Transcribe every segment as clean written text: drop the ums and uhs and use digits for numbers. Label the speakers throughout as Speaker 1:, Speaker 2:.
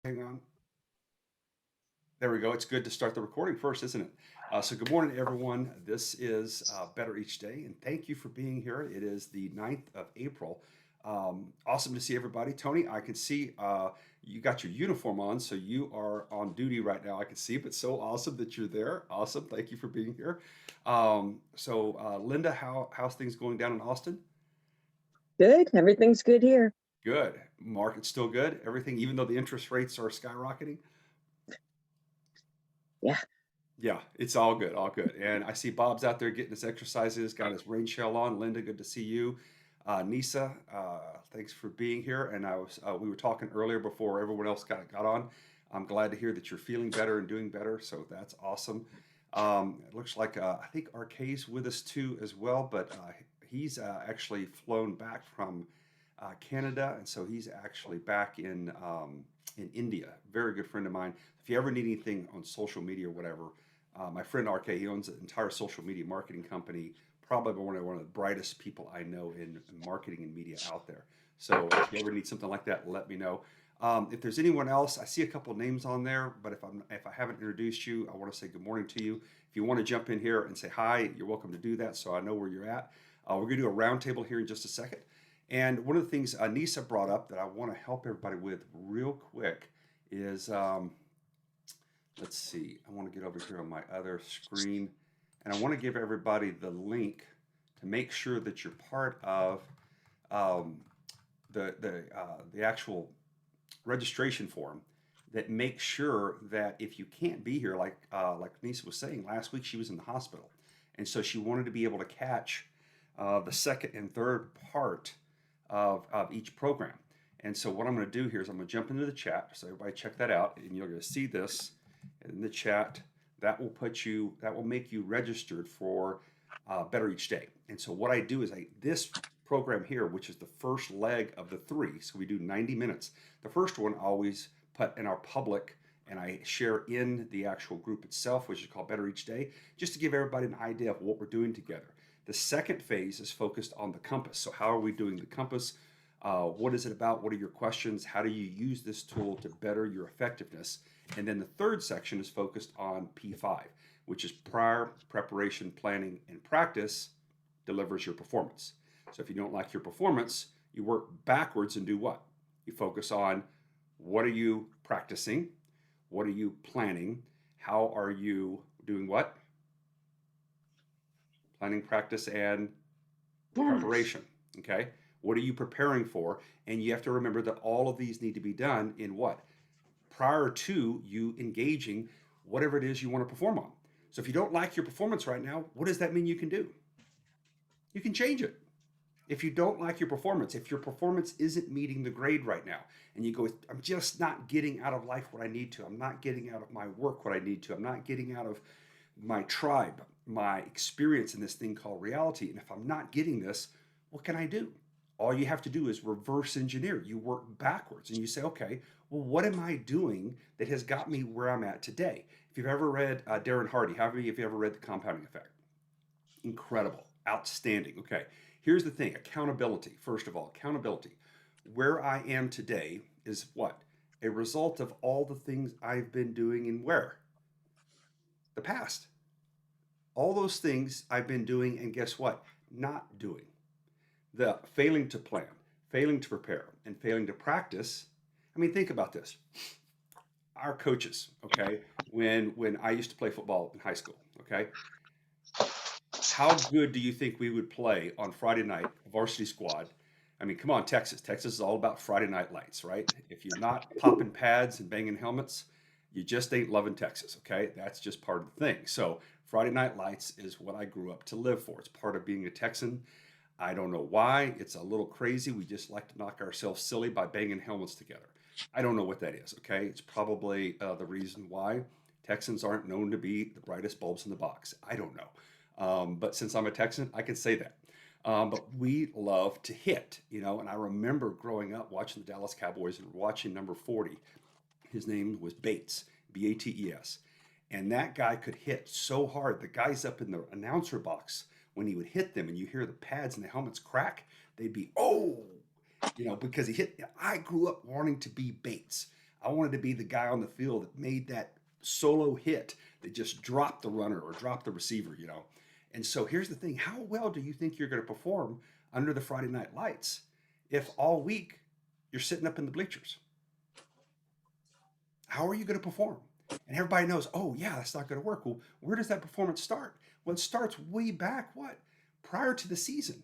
Speaker 1: Hang on. There we go. It's good to start the recording first, isn't it? So good morning, everyone. This is Better Each Day, and thank you for being here. It is the 9th of April. Awesome to see everybody. Tony, I can see you got your uniform on, so you are on duty right now. I can see, but so awesome that you're there. Awesome. Thank you for being here. Linda, how's things going down in Austin?
Speaker 2: Good. Everything's good here.
Speaker 1: Good. Market's still good. Everything, even though the interest rates are skyrocketing.
Speaker 2: Yeah.
Speaker 1: Yeah, it's all good, all good. And I see Bob's out there getting his exercises, got his rain shell on. Linda, good to see you. Nisa, thanks for being here. And we were talking earlier before everyone else got on. I'm glad to hear that you're feeling better and doing better. So that's awesome. It looks like I think RK's with us too as well, but he's actually flown back from Canada, and so he's actually back in India. Very good friend of mine. If you ever need anything on social media or whatever, my friend RK, he owns an entire social media marketing company. Probably one of the brightest people I know in marketing and media out there. So if you ever need something like that, let me know. If there's anyone else, I see a couple of names on there, but if I haven't introduced you, I want to say good morning to you. If you want to jump in here and say hi, you're welcome to do that, so I know where you're at. We're going to do a roundtable here in just a second. And one of the things Anissa brought up that I want to help everybody with real quick is let's see, I want to get over here on my other screen, and I want to give everybody the link to make sure that you're part of um, the actual registration form that makes sure that if you can't be here, like Nisa was saying, last week she was in the hospital, and so she wanted to be able to catch the second and third part of each program. And so what I'm going to do here is I'm going to jump into the chat, so everybody check that out, and you're going to see this in the chat. That will make you registered for Better Each Day. And so what I do is this program here, which is the first leg of the three, so we do 90 minutes. The first one I always put in our public, and I share in the actual group itself, which is called Better Each Day, just to give everybody an idea of what we're doing together. The second phase is focused on the compass. So how are we doing the compass? What is it about? What are your questions? How do you use this tool to better your effectiveness? And then the third section is focused on P5, which is prior, preparation, planning, and practice delivers your performance. So if you don't like your performance, you work backwards and do what? You focus on what are you practicing? What are you planning? How are you doing what? Planning, practice, and
Speaker 2: Yes.
Speaker 1: preparation. Okay. What are you preparing for? And you have to remember that all of these need to be done in what? Prior to you engaging whatever it is you want to perform on. So if you don't like your performance right now, what does that mean you can do? You can change it. If you don't like your performance, if your performance isn't meeting the grade right now, and you go, I'm just not getting out of life what I need to, I'm not getting out of my work what I need to, I'm not getting out of my tribe, my experience in this thing called reality. And if I'm not getting this, what can I do? All you have to do is reverse engineer. You work backwards and you say, okay, well, what am I doing that has got me where I'm at today? If you've ever read Darren Hardy, how many of you ever read The Compounding Effect? Incredible, outstanding. Okay, here's the thing, accountability. First of all, accountability. Where I am today is what? A result of all the things I've been doing in where? The past. All those things I've been doing, and guess what? Not doing. The failing to plan, failing to prepare, and failing to practice. I mean, think about this. Our coaches, okay, when I used to play football in high school, okay, how good do you think we would play on Friday night, varsity squad? I mean, come on, Texas. Texas is all about Friday night lights, right? If you're not popping pads and banging helmets, you just ain't loving Texas, okay? That's just part of the thing. So, Friday night lights is what I grew up to live for. It's part of being a Texan. I don't know why. It's a little crazy. We just like to knock ourselves silly by banging helmets together. I don't know what that is, okay? It's probably the reason why Texans aren't known to be the brightest bulbs in the box. I don't know. But since I'm a Texan, I can say that. But we love to hit, and I remember growing up watching the Dallas Cowboys and watching number 40. His name was Bates, Bates. And that guy could hit so hard. The guys up in the announcer box, when he would hit them and you hear the pads and the helmets crack, they'd be, oh, because he hit. I grew up wanting to be Bates. I wanted to be the guy on the field that made that solo hit that just dropped the runner or dropped the receiver, you know. And so here's the thing: how well do you think you're going to perform under the Friday night lights if all week you're sitting up in the bleachers? How are you going to perform? And everybody knows, oh, yeah, that's not going to work. Well, where does that performance start? Well, it starts way back, what? Prior to the season.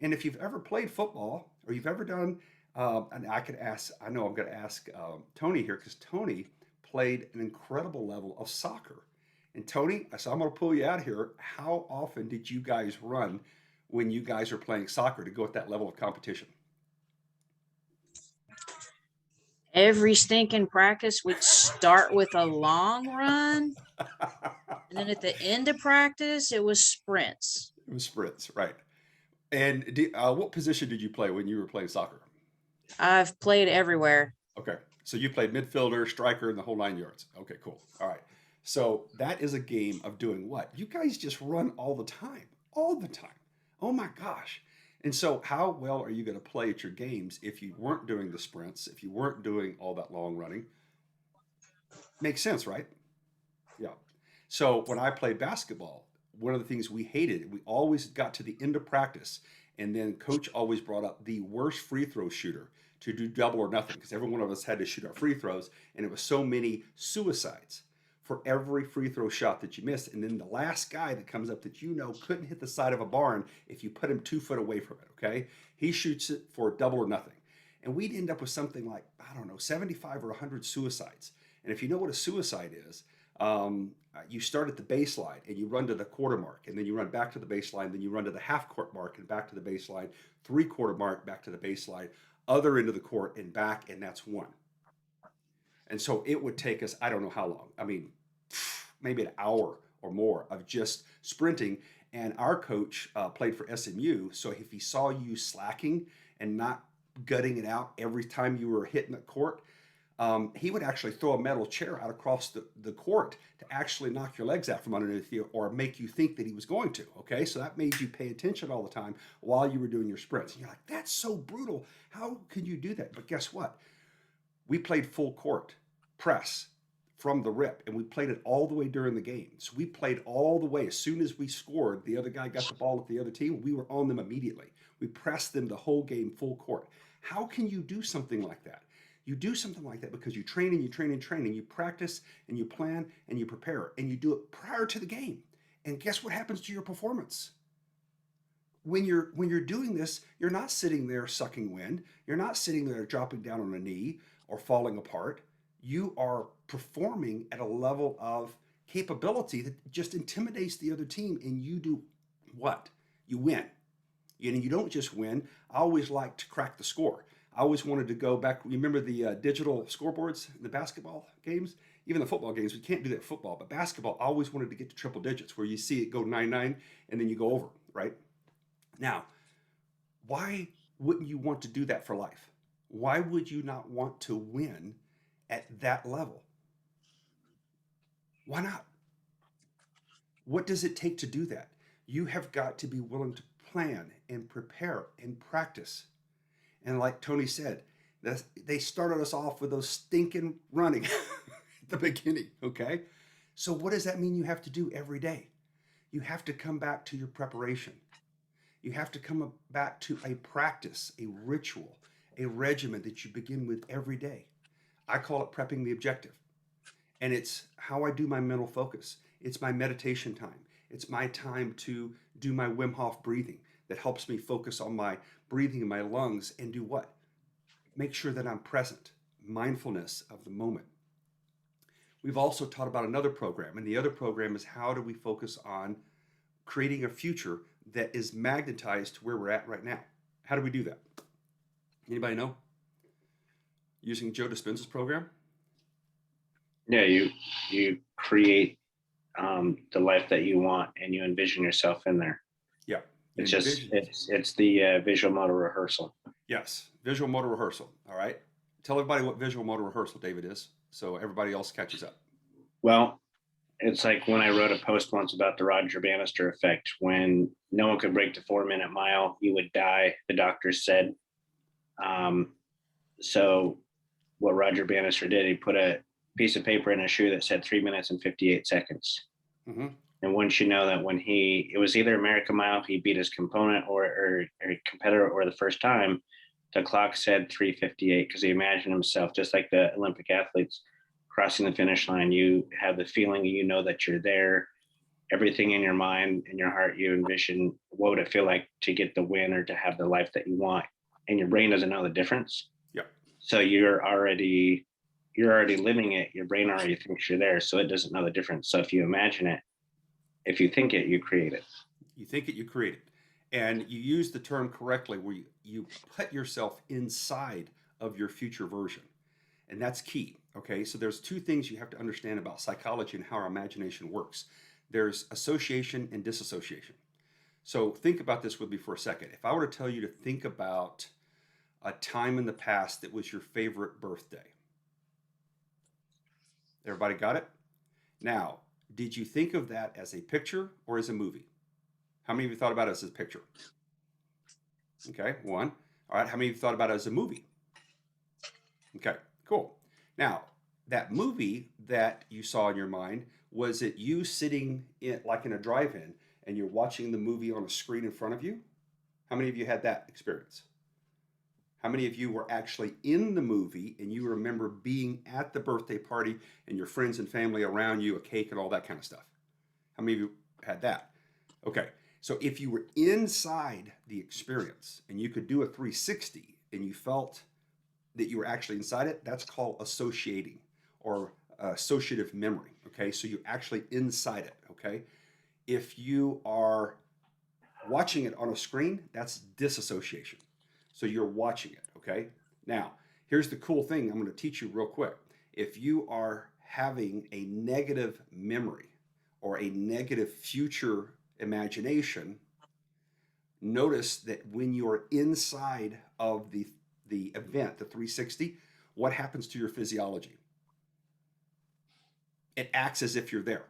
Speaker 1: And if you've ever played football or you've ever done, and I could ask, I know I'm going to ask Tony here because Tony played an incredible level of soccer. And Tony, so I'm going to pull you out here. How often did you guys run when you guys are playing soccer to go at that level of competition?
Speaker 3: Every stinking practice would start with a long run, and then at the end of practice, it was sprints.
Speaker 1: It was sprints, right? And what position did you play when you were playing soccer?
Speaker 3: I've played everywhere.
Speaker 1: Okay. So you played midfielder, striker, and the whole 9 yards. Okay, cool. All right. So that is a game of doing what? You guys just run all the time. All the time. Oh my gosh. And so how well are you going to play at your games if you weren't doing the sprints, if you weren't doing all that long running? Makes sense, right? Yeah. So when I played basketball, one of the things we hated, we always got to the end of practice, and then coach always brought up the worst free throw shooter to do double or nothing because every one of us had to shoot our free throws, and it was so many suicides for every free throw shot that you missed. And then the last guy that comes up that you know couldn't hit the side of a barn if you put him 2 foot away from it, okay? He shoots it for double or nothing. And we'd end up with something like, I don't know, 75 or 100 suicides. And if you know what a suicide is, you start at the baseline and you run to the quarter mark, and then you run back to the baseline, then you run to the half court mark and back to the baseline, 3/4 mark back to the baseline, other end of the court and back, and that's one. And so it would take us, I don't know how long. I mean, maybe an hour or more of just sprinting. And our coach played for SMU, so if he saw you slacking and not gutting it out every time you were hitting the court, he would actually throw a metal chair out across the court to actually knock your legs out from underneath you or make you think that he was going to. Okay, so that made you pay attention all the time while you were doing your sprints. And you're like, that's so brutal. How can you do that? But guess what? We played full court press from the rip, and we played it all the way during the game. So we played all the way. As soon as we scored, the other guy got the ball at the other team, we were on them immediately. We pressed them the whole game full court. How can you do something like that? You do something like that because you train and you train and train and you practice and you plan and you prepare and you do it prior to the game. And guess what happens to your performance? When you're doing this, you're not sitting there sucking wind. You're not sitting there dropping down on a knee or falling apart. You are performing at a level of capability that just intimidates the other team, and you do what? You win. And you don't just win. I always like to crack the score. I always wanted to go back. Remember the digital scoreboards in the basketball games? Even the football games, we can't do that in football, but basketball, I always wanted to get to triple digits where you see it go 9-9 and then you go over, right? Now, why wouldn't you want to do that for life? Why would you not want to win at that level? Why not? What does it take to do that? You have got to be willing to plan and prepare and practice. And like Tony said, they started us off with those stinking running at the beginning, okay? So what does that mean you have to do every day? You have to come back to your preparation. You have to come back to a practice, a ritual, a regimen that you begin with every day. I call it prepping the objective. And it's how I do my mental focus. It's my meditation time. It's my time to do my Wim Hof breathing that helps me focus on my breathing in my lungs and do what? Make sure that I'm present, mindfulness of the moment. We've also taught about another program, and the other program is how do we focus on creating a future that is magnetized to where we're at right now. How do we do that? Anybody know? Using Joe Dispenza's program?
Speaker 4: Yeah, you create the life that you want, and you envision yourself in there.
Speaker 1: Yeah.
Speaker 4: It's just it's the visual motor rehearsal.
Speaker 1: Yes, visual motor rehearsal. All right. Tell everybody what visual motor rehearsal, David, is, so everybody else catches up.
Speaker 4: Well, it's like when I wrote a post once about the Roger Bannister effect. When no one could break the 4-minute mile, you would die, the doctors said. So what Roger Bannister did. He put a piece of paper in a shoe that said 3 minutes and 58 seconds.
Speaker 1: Mm-hmm.
Speaker 4: And once you know that when it was either American Mile, he beat his component or competitor, or the first time, the clock said 3:58 because he imagined himself, just like the Olympic athletes, crossing the finish line. You have the feeling, you know that you're there. Everything in your mind and your heart, you envision what would it feel like to get the win or to have the life that you want. And your brain doesn't know the difference.
Speaker 1: Yep.
Speaker 4: So you're already living it. Your brain already thinks you're there, so it doesn't know the difference. So if you imagine it, if you think it, you create it.
Speaker 1: You think it, you create it. And you use the term correctly where you put yourself inside of your future version. And that's key. Okay. So there's two things you have to understand about psychology and how our imagination works. There's association and disassociation. So think about this with me for a second. If I were to tell you to think about a time in the past that was your favorite birthday. Everybody got it? Now, did you think of that as a picture or as a movie? How many of you thought about it as a picture? Okay, one. All right, how many of you thought about it as a movie? Okay, cool. Now, that movie that you saw in your mind, was it you sitting in like in a drive-in and you're watching the movie on a screen in front of you? How many of you had that experience? How many of you were actually in the movie and you remember being at the birthday party and your friends and family around you, a cake and all that kind of stuff? How many of you had that? Okay, so if you were inside the experience and you could do a 360 and you felt that you were actually inside it, that's called associating or associative memory. Okay, so you're actually inside it. Okay, if you are watching it on a screen, that's disassociation. So you're watching it. Okay, now here's the cool thing I'm going to teach you real quick. If you are having a negative memory or a negative future imagination, notice that when you're inside of the event, the 360, what happens to your physiology? It acts as if you're there.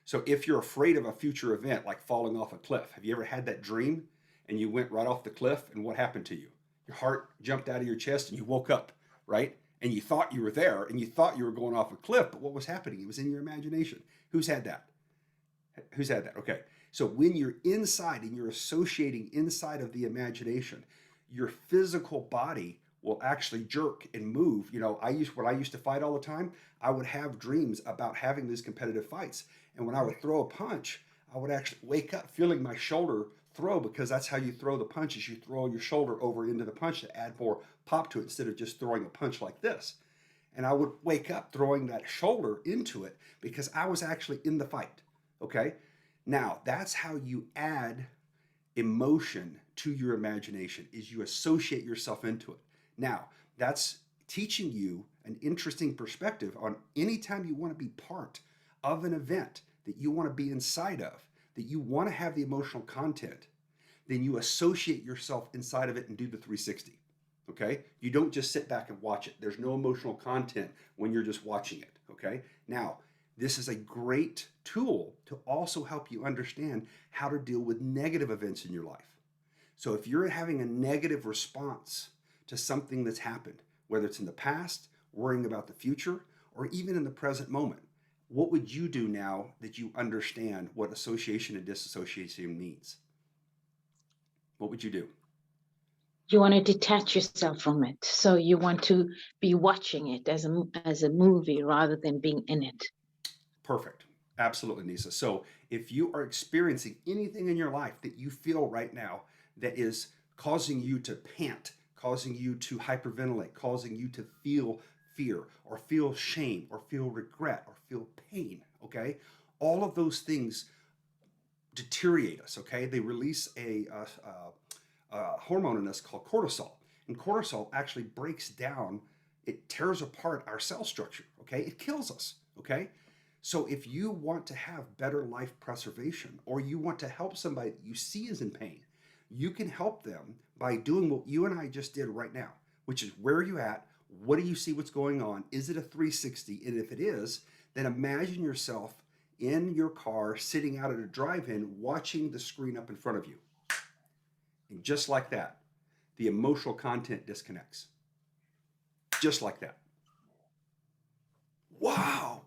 Speaker 1: So if you're afraid of a future event like falling off a cliff, have you ever had that dream and you went right off the cliff and what happened to you? Your heart jumped out of your chest and you woke up, right? And you thought you were there and you thought you were going off a cliff, but what was happening? It was in your imagination. Who's had that? Who's had that? Okay. So when you're inside and you're associating inside of the imagination, your physical body will actually jerk and move. You know, when I used to fight all the time, I would have dreams about having these competitive fights. And when I would throw a punch, I would actually wake up feeling my shoulder throw, because that's how you throw the punch, is you throw your shoulder over into the punch to add more pop to it instead of just throwing a punch like this. And I would wake up throwing that shoulder into it because I was actually in the fight. Okay. Now that's how you add emotion to your imagination, is you associate yourself into it. Now that's teaching you an interesting perspective on anytime you want to be part of an event that you want to be inside of, that you want to have the emotional content, then you associate yourself inside of it and do the 360. Okay? You don't just sit back and watch it. There's no emotional content when you're just watching it. Okay? Now, this is a great tool to also help you understand how to deal with negative events in your life. So if you're having a negative response to something that's happened, whether it's in the past, worrying about the future, or even in the present moment, what would you do now that you understand what association and disassociation means? What would you do?
Speaker 5: You want to detach yourself from it. So you want to be watching it as a movie rather than being in it.
Speaker 1: Perfect. Absolutely, Nisa. So if you are experiencing anything in your life that you feel right now that is causing you to pant, causing you to hyperventilate, causing you to feel fear or feel shame or feel regret or feel pain, okay? All of those things deteriorate us, okay? They release a hormone in us called cortisol. And cortisol actually breaks down, it tears apart our cell structure, okay? It kills us, okay? So if you want to have better life preservation, or you want to help somebody that you see is in pain, you can help them by doing what you and I just did right now, which is, where are you at? What do you see what's going on? Is it a 360? And if it is, then imagine yourself in your car sitting out at a drive-in watching the screen up in front of you. And just like that, the emotional content disconnects. just like that. Wow.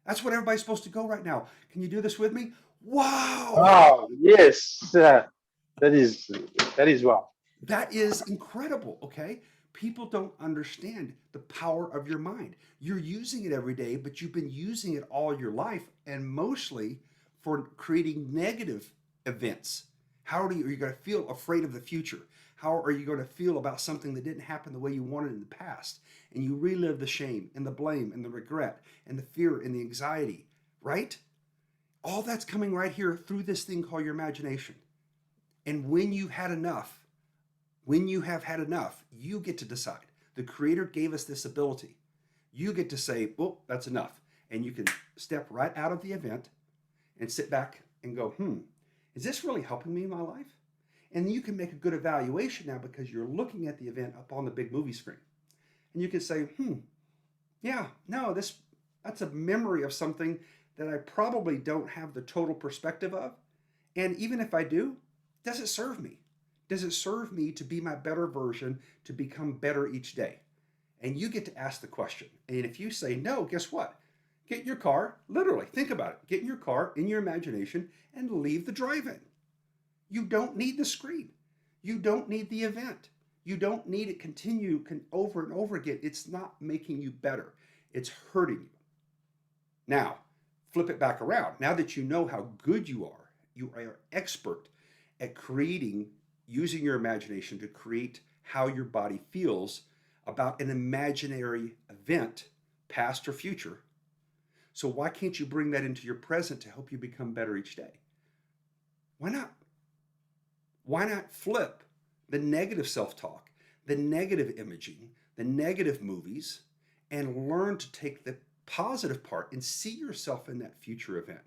Speaker 1: That's what everybody's supposed to go right now. Can you do this with me? Wow.
Speaker 6: Oh, yes. That is wow.
Speaker 1: That is incredible, okay? People don't understand the power of your mind. You're using it every day, but you've been using it all your life and mostly for creating negative events. How are you going to feel afraid of the future? How are you going to feel about something that didn't happen the way you wanted in the past? And you relive the shame and the blame and the regret and the fear and the anxiety, right? All that's coming right here through this thing called your imagination. And when you've had enough, when you have had enough, you get to decide. The Creator gave us this ability. You get to say, well, that's enough. And you can step right out of the event and sit back and go, is this really helping me in my life? And you can make a good evaluation now because you're looking at the event up on the big movie screen. And you can say, yeah, no, that's a memory of something that I probably don't have the total perspective of. And even if I do, does it serve me? Does it serve me to be my better version, to become better each day? And you get to ask the question. And if you say no, guess what? Get in your car, literally, think about it. Get in your car, in your imagination, and leave the drive-in. You don't need the screen. You don't need the event. You don't need it continue over and over again. It's not making you better. It's hurting you. Now, flip it back around. Now that you know how good you are an expert at creating, using your imagination to create how your body feels about an imaginary event, past or future. So why can't you bring that into your present to help you become better each day? Why not? Why not flip the negative self-talk, the negative imaging, the negative movies, and learn to take the positive part and see yourself in that future event.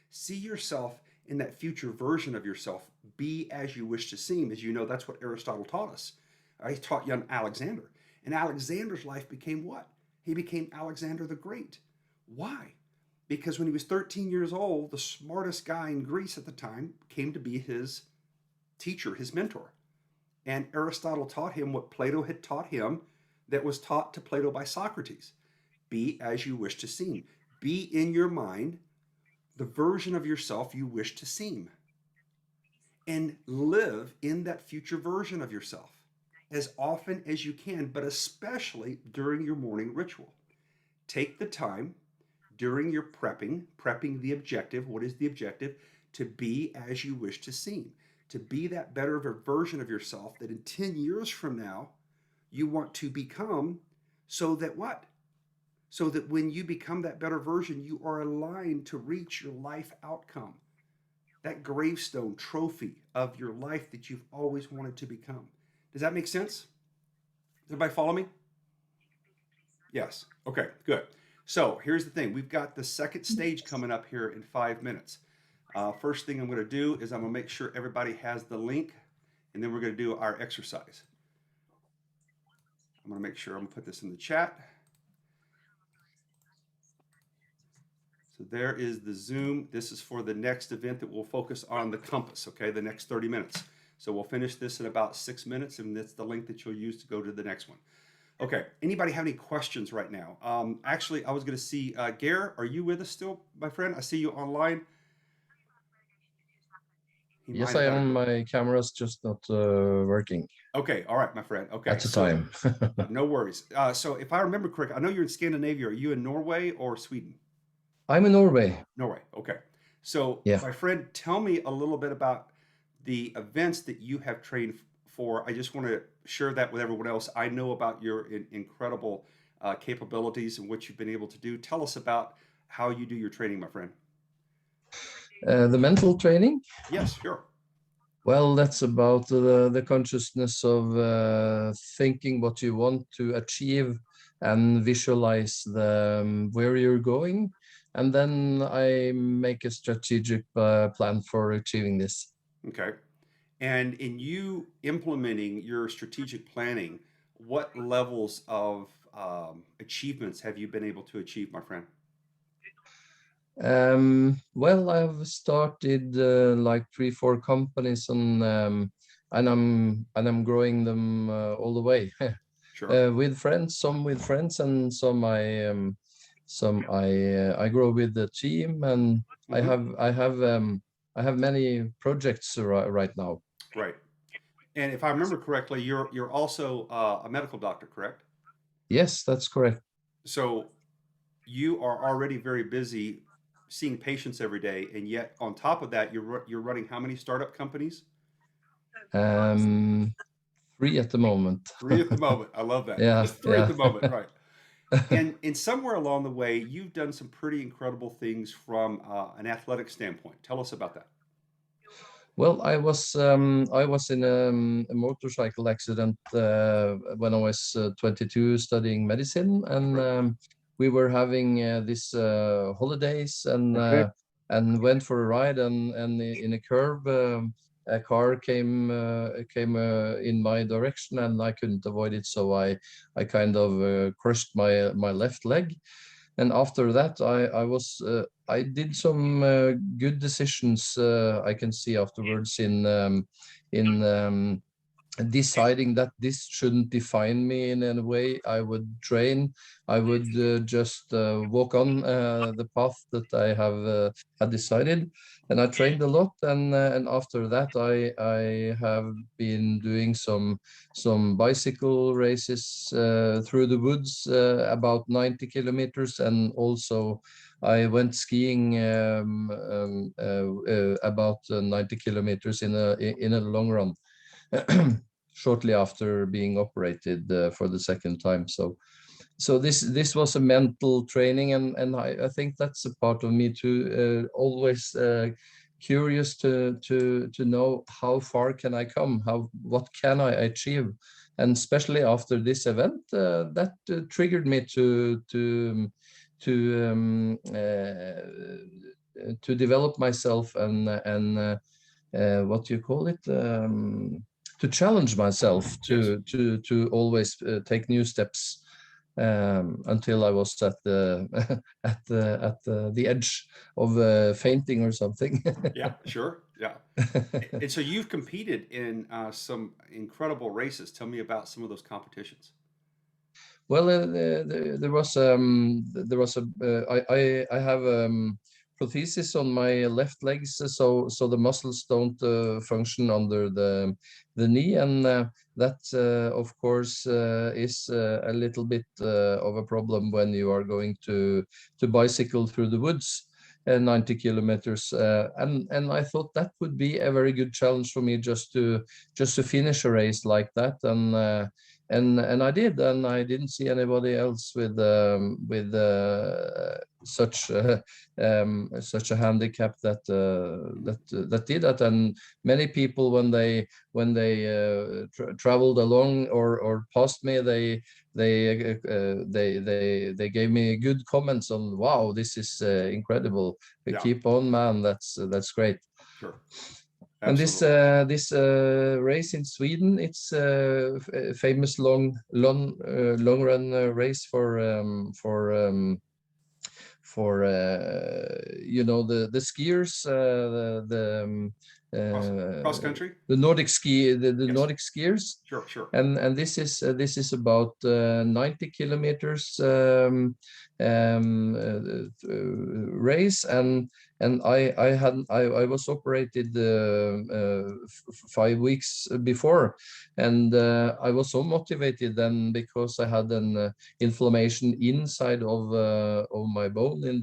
Speaker 1: See yourself in that future version of yourself. Be as you wish to seem. As you know, that's what Aristotle taught us. He taught young Alexander. And Alexander's life became what? He became Alexander the Great. Why? Because when he was 13 years old, the smartest guy in Greece at the time came to be his teacher, his mentor. And Aristotle taught him what Plato had taught him that was taught to Plato by Socrates. Be as you wish to seem. Be in your mind the version of yourself you wish to seem. And live in that future version of yourself as often as you can, but especially during your morning ritual. Take the time during your prepping the objective. What is the objective? To be as you wish to seem. To be that better version of yourself that in 10 years from now, you want to become, so that what? So that when you become that better version, you are aligned to reach your life outcome. That gravestone trophy of your life that you've always wanted to become. Does that make sense? Does everybody follow me? Yes. Okay, good. So here's the thing. We've got the second stage coming up here in 5 minutes. First thing I'm going to do is I'm going to make sure everybody has the link, and then we're going to do our exercise. I'm going to make sure I'm going to put this in the chat. So there is the Zoom. This is for the next event that will focus on the compass, okay, the next 30 minutes. So we'll finish this in about 6 minutes, and that's the link that you'll use to go to the next one. Okay, anybody have any questions right now? Actually, I was going to see, Gare, are you with us still, my friend? I see you online.
Speaker 7: Yes, I am. My camera's just not working.
Speaker 1: Okay, all right, my friend. Okay.
Speaker 7: At the time.
Speaker 1: No worries. So if I remember correctly, I know you're in Scandinavia. Are you in Norway or Sweden?
Speaker 7: I'm in Norway.
Speaker 1: Norway, okay. So
Speaker 7: yeah.
Speaker 1: My friend, tell me a little bit about the events that you have trained for. I just want to share that with everyone else. I know about your incredible capabilities and what you've been able to do. Tell us about how you do your training, my friend.
Speaker 7: The mental training?
Speaker 1: Yes, sure.
Speaker 7: Well, that's about the consciousness of thinking what you want to achieve and visualize where you're going. And then I make a strategic plan for achieving this.
Speaker 1: Okay. And in you implementing your strategic planning, what levels of achievements have you been able to achieve, my friend?
Speaker 7: Well, I've started like 3-4 companies, and I'm growing them all the way.
Speaker 1: Sure.
Speaker 7: with friends, some with friends, and some I grow with the team, and
Speaker 1: Mhm.
Speaker 7: I have many projects right now.
Speaker 1: Right. And if I remember correctly, you're also a medical doctor, correct?
Speaker 7: Yes, that's correct.
Speaker 1: So you are already very busy seeing patients every day, and yet on top of that, you're running how many startup companies?
Speaker 7: Um, 3 at the moment.
Speaker 1: Three at the moment. I love that.
Speaker 7: Yeah,
Speaker 1: Just three at
Speaker 7: yeah.
Speaker 1: the moment, right? And somewhere along the way, you've done some pretty incredible things from an athletic standpoint. Tell us about that.
Speaker 7: Well, I was in a motorcycle accident when I was 22 studying medicine, and
Speaker 1: Right.
Speaker 7: we were having this holidays
Speaker 6: Okay.
Speaker 7: and went for a ride, and in a curve a car came in my direction, and I couldn't avoid it, so I kind of crushed my left leg. And after that, I did some good decisions. I can see afterwards in deciding that this shouldn't define me in any way. I would train. I would just walk on the path that I have had decided, and I trained a lot. And after that, I have been doing some bicycle races through the woods, about 90 kilometers, and also I went skiing about 90 kilometers in a long run. Shortly after being operated for the second time. So this was a mental training, and I think that's a part of me too. Always curious to know how far can I come, what can I achieve, and especially after this event, that triggered me to develop myself and what do you call it? To challenge myself
Speaker 1: Yes.
Speaker 7: to always take new steps until I was at the the edge of fainting or something.
Speaker 1: Yeah. Sure. Yeah. And so you've competed in some incredible races. Tell me about some of those competitions.
Speaker 7: Well, there was a I have prosthesis on my left legs, so the muscles don't function under the knee, and that of course is a little bit of a problem when you are going to bicycle through the woods. 90 kilometers, and I thought that would be a very good challenge for me, just to finish a race like that, and I did, and I didn't see anybody else with such such a handicap that did that. And many people, when they traveled along or passed me, they gave me good comments on, wow, this is incredible.
Speaker 1: Yeah.
Speaker 7: Keep on, man. That's great.
Speaker 1: Sure.
Speaker 7: And this
Speaker 1: Absolutely.
Speaker 7: this race in Sweden, it's a famous long run race for you know, the skiers,
Speaker 1: Cross country.
Speaker 7: the the
Speaker 1: Yes.
Speaker 7: Nordic skiers.
Speaker 1: Sure. Sure.
Speaker 7: And this is about 90 kilometers race, and I was operated 5 weeks before, and I was so motivated then, because I had an inflammation inside of my bone in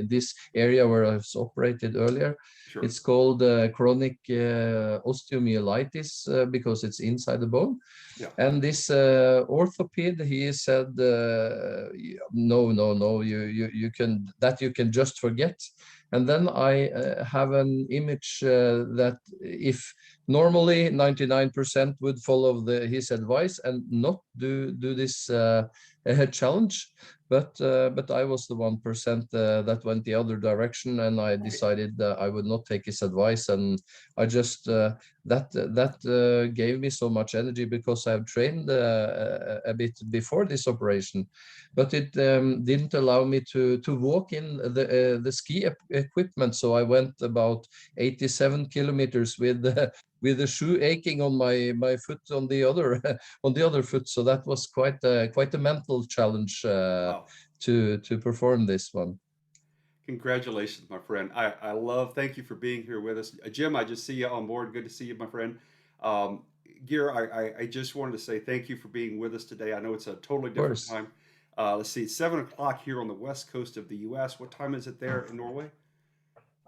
Speaker 7: this area where I was operated earlier.
Speaker 1: Sure.
Speaker 7: It's called chronic osteomyelitis, because it's inside the bone.
Speaker 1: Yeah.
Speaker 7: And this orthoped, he said, no, you can just forget. And then I have an image that if normally 99% would follow his advice and not do this challenge, but I was the 1% that went the other direction, and I decided that I would not take his advice, and I just that gave me so much energy because I have trained a bit before this operation, but it didn't allow me to walk in the ski equipment, so I went about 87 kilometers with the shoe aching on my foot on the other on the other foot. So that was quite a mental challenge
Speaker 1: Wow.
Speaker 7: to perform this one.
Speaker 1: Congratulations, my friend. I love, thank you for being here with us. Jim, I just see you on board. Good to see you, my friend. Gear, I just wanted to say thank you for being with us today. I know it's a totally different
Speaker 7: course.
Speaker 1: time. Let's see, it's 7 o'clock here on the west coast of the US. What time is it there in Norway?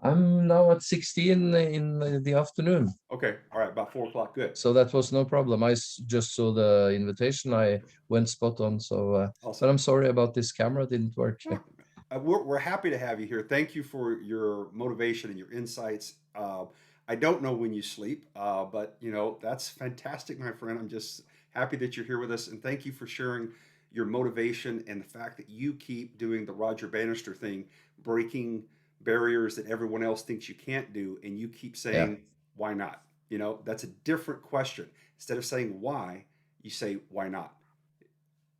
Speaker 7: I'm now at 16 in the afternoon,
Speaker 1: Okay, all right, about 4 o'clock. Good.
Speaker 7: so that was no problem. I just saw the invitation. I went spot on. So, but
Speaker 1: Awesome.
Speaker 7: I'm sorry about this camera didn't work.
Speaker 1: We're happy to have you here. Thank you for your motivation and your insights. I don't know when you sleep, but you know, that's fantastic, my friend. I'm just happy that you're here with us, and thank you for sharing your motivation and the fact that you keep doing the Roger Bannister thing, breaking barriers that everyone else thinks you can't do, and you keep saying, why not? You know, that's a different question. Instead of saying why, you say, why not?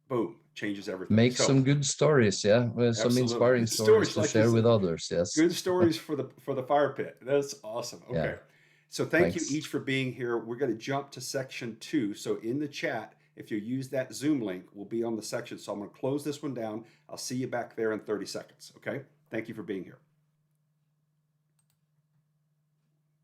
Speaker 1: Boom, changes everything.
Speaker 7: Make
Speaker 1: So,
Speaker 7: some good stories, yeah, some
Speaker 1: absolutely.
Speaker 7: inspiring
Speaker 1: Good
Speaker 7: stories to
Speaker 1: like you
Speaker 7: share with
Speaker 1: said.
Speaker 7: others. Yes,
Speaker 1: Good stories for the fire pit. That's awesome. Okay.
Speaker 7: Yeah.
Speaker 1: So thank
Speaker 7: Thanks.
Speaker 1: you each for being here. We're going to jump to section 2. So in the chat, if you use that Zoom link, we'll be on the section. So I'm going to close this one down. I'll see you back there in 30 seconds. Okay. Thank you for being here.